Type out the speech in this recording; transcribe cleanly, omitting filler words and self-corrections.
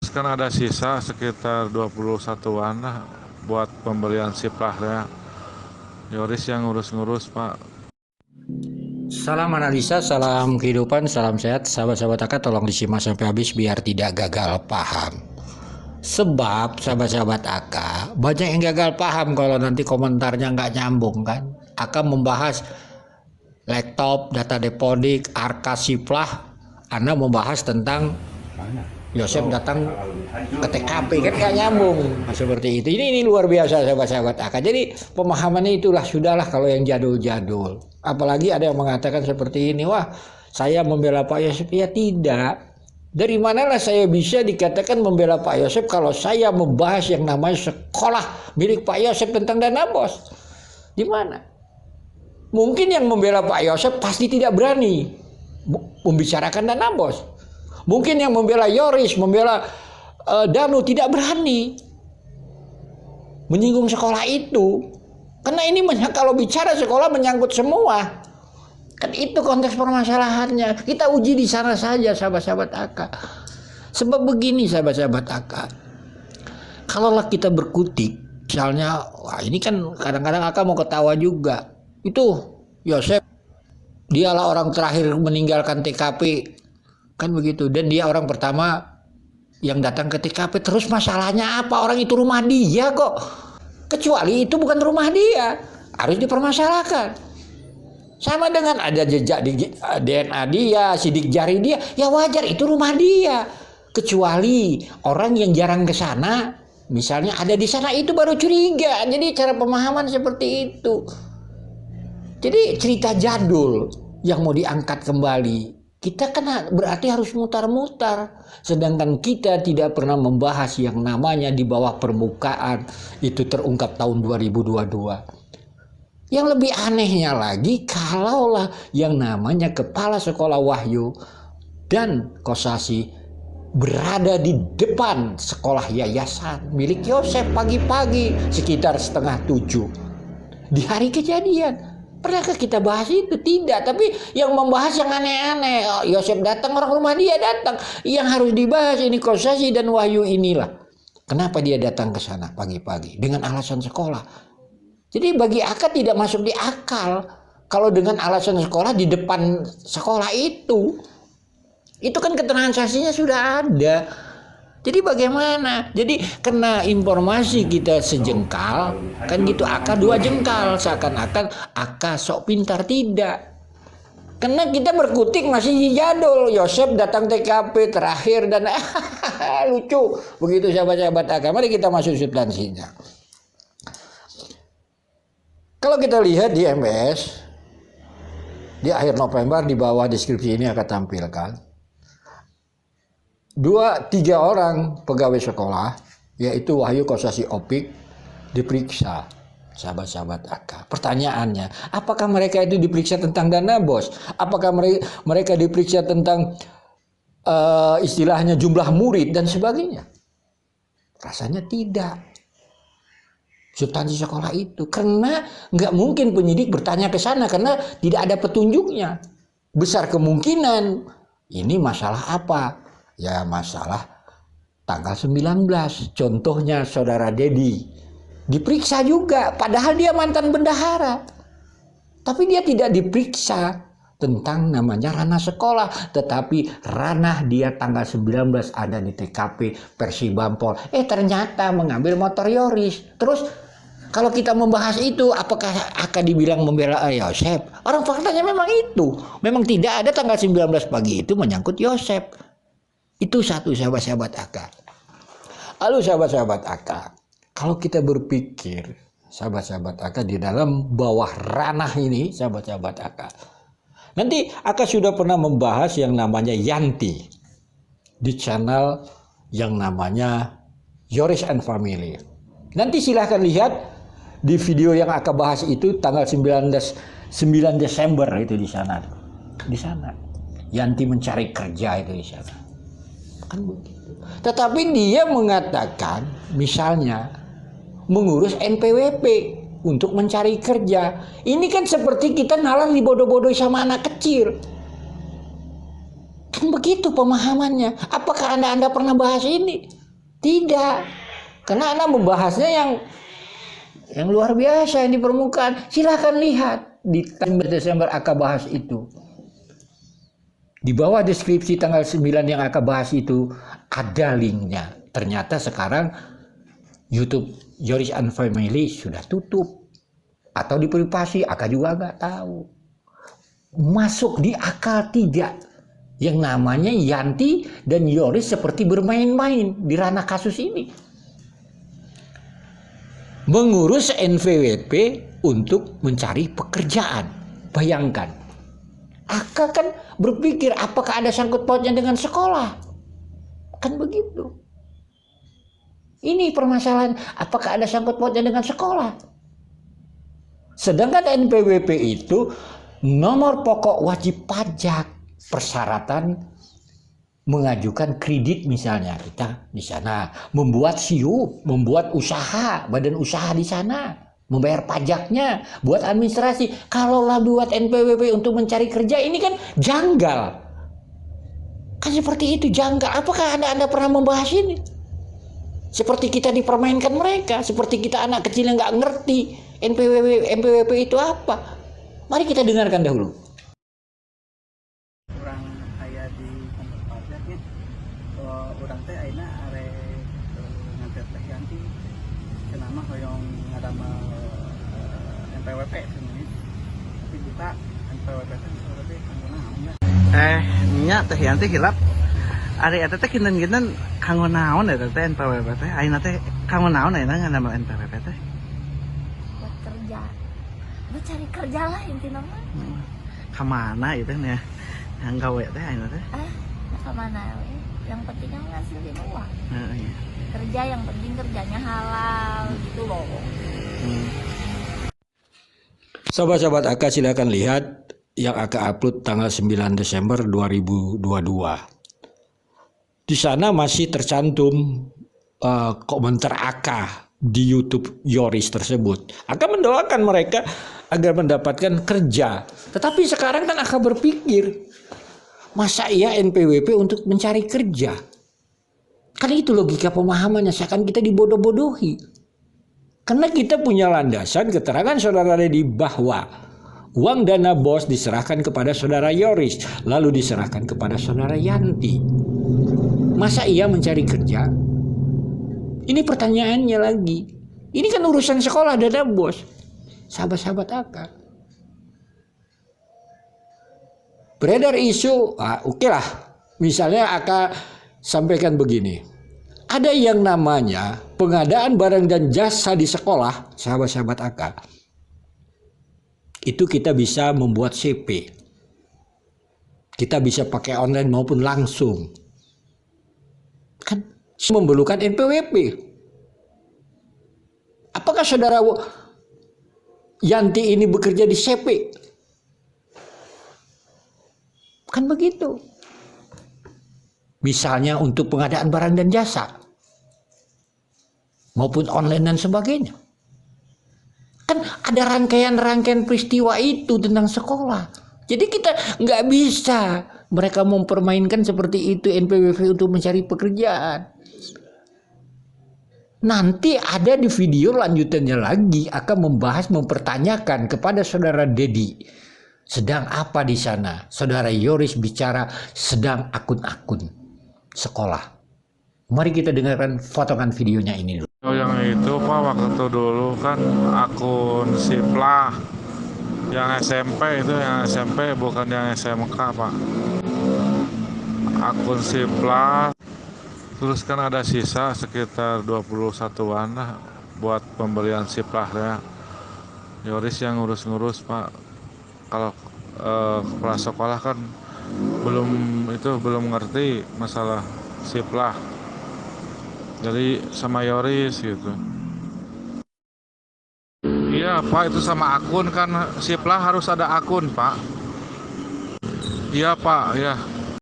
kan ada sisa sekitar 21-an lah buat pembelian siplahnya. Yoris yang ngurus-ngurus, Pak. Salam analisa, salam kehidupan, salam sehat. Sahabat-sahabat AK tolong disimak sampai habis biar tidak gagal paham. Sebab sahabat-sahabat AK banyak yang gagal paham kalau nanti komentarnya nggak nyambung kan. AK membahas laptop, data depodik, arka siplah. Anda membahas tentang Yosef datang ke TKP kan nggak nyambung seperti itu. Ini luar biasa sahabat-sahabat AK. Jadi pemahamannya itulah sudahlah kalau yang jadul-jadul. Apalagi ada yang mengatakan seperti ini, wah saya membela Pak Yosef. Ya tidak. Dari manalah saya bisa dikatakan membela Pak Yosef kalau saya membahas yang namanya sekolah milik Pak Yosef tentang dana bos? Di mana? Mungkin yang membela Pak Yosef pasti tidak berani membicarakan dana bos. Mungkin yang membela Yoris, membela Danu tidak berani menyinggung sekolah itu. Karena ini kalau bicara sekolah menyangkut semua. Kan itu konteks permasalahannya. Kita uji di sana saja sahabat-sahabat AK. Sebab begini sahabat-sahabat AK. Kalaulah kita berkutik, misalnya, wah ini kan kadang-kadang AK mau ketawa juga. Itu Yosef, dialah orang terakhir meninggalkan TKP. Kan begitu. Dan dia orang pertama yang datang ke TKP. Terus masalahnya apa? Orang itu rumah dia kok. Kecuali itu bukan rumah dia. Harus dipermasalahkan. Sama dengan ada jejak di DNA dia, sidik jari dia. Ya wajar itu rumah dia. Kecuali orang yang jarang ke sana. Misalnya ada di sana itu baru curiga. Jadi cara pemahaman seperti itu. Jadi cerita jadul yang mau diangkat kembali. Kita kan berarti harus mutar-mutar. Sedangkan kita tidak pernah membahas yang namanya di bawah permukaan. Itu terungkap tahun 2022. Yang lebih anehnya lagi, kalaulah yang namanya kepala sekolah Wahyu dan Kosasi berada di depan sekolah yayasan milik Yosef pagi-pagi sekitar 6:30 di hari kejadian. Pernahkah kita bahas itu? Tidak. Tapi yang membahas yang aneh-aneh. Oh, Yosef datang, orang rumah dia datang. Yang harus dibahas ini Kosasi dan Wahyu inilah. Kenapa dia datang ke sana pagi-pagi? Dengan alasan sekolah. Jadi bagi AK tidak masuk di akal. Kalau dengan alasan sekolah di depan sekolah itu. Itu kan keterangan saksinya sudah ada. Jadi bagaimana? Jadi kena informasi kita sejengkal, kan gitu AK 2 jengkal, seakan-akan AK sok pintar. Tidak. Karena kita berkutik masih jadul. Yosef datang TKP terakhir dan lucu. Begitu sahabat-sahabat AK. Mari kita masuk substansinya. Kalau kita lihat di MBS, di akhir November di bawah deskripsi ini akan tampilkan. 2-3 orang pegawai sekolah, yaitu Wahyu, Kosasi, Opik, diperiksa sahabat-sahabat AK. Pertanyaannya, apakah mereka itu diperiksa tentang dana bos? Apakah mereka diperiksa tentang istilahnya jumlah murid dan sebagainya? Rasanya tidak. Substansi sekolah itu. Karena nggak mungkin penyidik bertanya ke sana karena tidak ada petunjuknya. Besar kemungkinan ini masalah apa? Ya masalah tanggal 19. Contohnya saudara Dedi diperiksa juga. Padahal dia mantan bendahara. Tapi dia tidak diperiksa tentang namanya ranah sekolah. Tetapi ranah dia tanggal 19 ada di TKP Persibampol. Ternyata mengambil motor Yoris. Terus kalau kita membahas itu, apakah akan dibilang membela Yosef? Orang faktanya memang itu. Memang tidak ada tanggal 19 pagi itu menyangkut Yosef. Itu satu sahabat-sahabat AK. Lalu sahabat-sahabat AK, kalau kita berpikir sahabat-sahabat AK di dalam bawah ranah ini sahabat-sahabat AK. Nanti AK sudah pernah membahas yang namanya Yanti di channel yang namanya Yoris and Family. Nanti silahkan lihat di video yang AK bahas itu tanggal 9 Desember itu di sana. Di sana. Yanti mencari kerja itu di sana. Kan begitu. Tetapi dia mengatakan misalnya mengurus NPWP untuk mencari kerja. Ini kan seperti kita nalar dibodoh-bodohi sama anak kecil. Kan begitu pemahamannya. Apakah Anda pernah bahas ini? Tidak, karena anak membahasnya yang luar biasa yang di permukaan. Silahkan lihat di tanggal Desember Aka bahas itu. Di bawah deskripsi tanggal 9 yang Aka bahas itu ada linknya. Ternyata sekarang YouTube Yoris and Family sudah tutup atau diprivasi, Aka juga nggak tahu. Masuk di akal tidak yang namanya Yanti dan Yoris seperti bermain-main di ranah kasus ini, mengurus NPWP untuk mencari pekerjaan. Bayangkan, Aka kan berpikir apakah ada sangkut pautnya dengan sekolah, kan begitu. Ini permasalahan, apakah ada sangkut pautnya dengan sekolah. Sedangkan NPWP itu nomor pokok wajib pajak, persyaratan mengajukan kredit misalnya, kita di sana membuat SIUP, membuat usaha, badan usaha di sana, membayar pajaknya, buat administrasi. Kalaulah buat NPWP untuk mencari kerja, ini kan janggal. Kan seperti itu, janggal. Apakah Anda pernah membahas ini? Seperti kita dipermainkan mereka, seperti kita anak kecil yang nggak ngerti NPWP itu apa. Mari kita dengarkan dahulu. Orang aya di kantor pajaknya, orang teh aina are ngantet teh Yanti kenama hoyong ngadamel NPWP sebenarnya. Tapi kita NPWP teh sebenarnya kanggo naon ya? Nya teh Yanti hilap. Ari eta teh kinten-kinten kanggo naon eta teh NPWP teh? Aina teh kanggo naon aina ngadamel NPWP teh? Buat kerja. Buat cari kerja lah intinya mah. Kemana itu nih? Yang gawe teh aina teh? Kemana we? Yang penting kan ngasilin uang. Iya. Kerja yang penting kerjanya halal gitu loh. Sahabat-sahabat Aka, silakan lihat yang Aka upload tanggal 9 Desember 2022. Di sana masih tercantum komentar Aka di YouTube Yoris tersebut. Aka mendoakan mereka agar mendapatkan kerja. Tetapi sekarang kan Aka berpikir, masa iya NPWP untuk mencari kerja? Kan itu logika pemahamannya, seakan kita dibodoh-bodohi. Karena kita punya landasan keterangan saudara Dedi bahwa uang dana bos diserahkan kepada saudara Yoris, lalu diserahkan kepada saudara Yanti. Masa ia mencari kerja? Ini pertanyaannya lagi. Ini kan urusan sekolah dana bos. Sahabat-sahabat Aka. Beredar isu, oke lah. Misalnya Aka sampaikan begini. Ada yang namanya pengadaan barang dan jasa di sekolah, sahabat-sahabat Aka. Itu kita bisa membuat CP. Kita bisa pakai online maupun langsung. Kan memerlukan NPWP. Apakah saudara Yanti ini bekerja di CP? Kan begitu. Misalnya untuk pengadaan barang dan jasa. Maupun online dan sebagainya. Kan ada rangkaian-rangkaian peristiwa itu tentang sekolah. Jadi kita nggak bisa mereka mempermainkan seperti itu NPWP untuk mencari pekerjaan. Nanti ada di video lanjutannya lagi akan membahas, mempertanyakan kepada saudara Dedi. Sedang apa di sana? Saudara Yoris bicara sedang akun-akun sekolah. Mari kita dengarkan potongan videonya ini dulu. Yang itu Pak, waktu dulu kan akun Siplah yang SMP itu, yang SMP bukan yang SMK Pak. Akun Siplah, terus kan ada sisa sekitar 21-an lah buat pembelian Siplahnya. Yoris yang ngurus-ngurus Pak. Kalau kepala sekolah kan belum ngerti masalah Siplah. Jadi sama Yoris gitu. Iya Pak, itu sama akun kan Siplah harus ada akun Pak. Iya Pak, ya.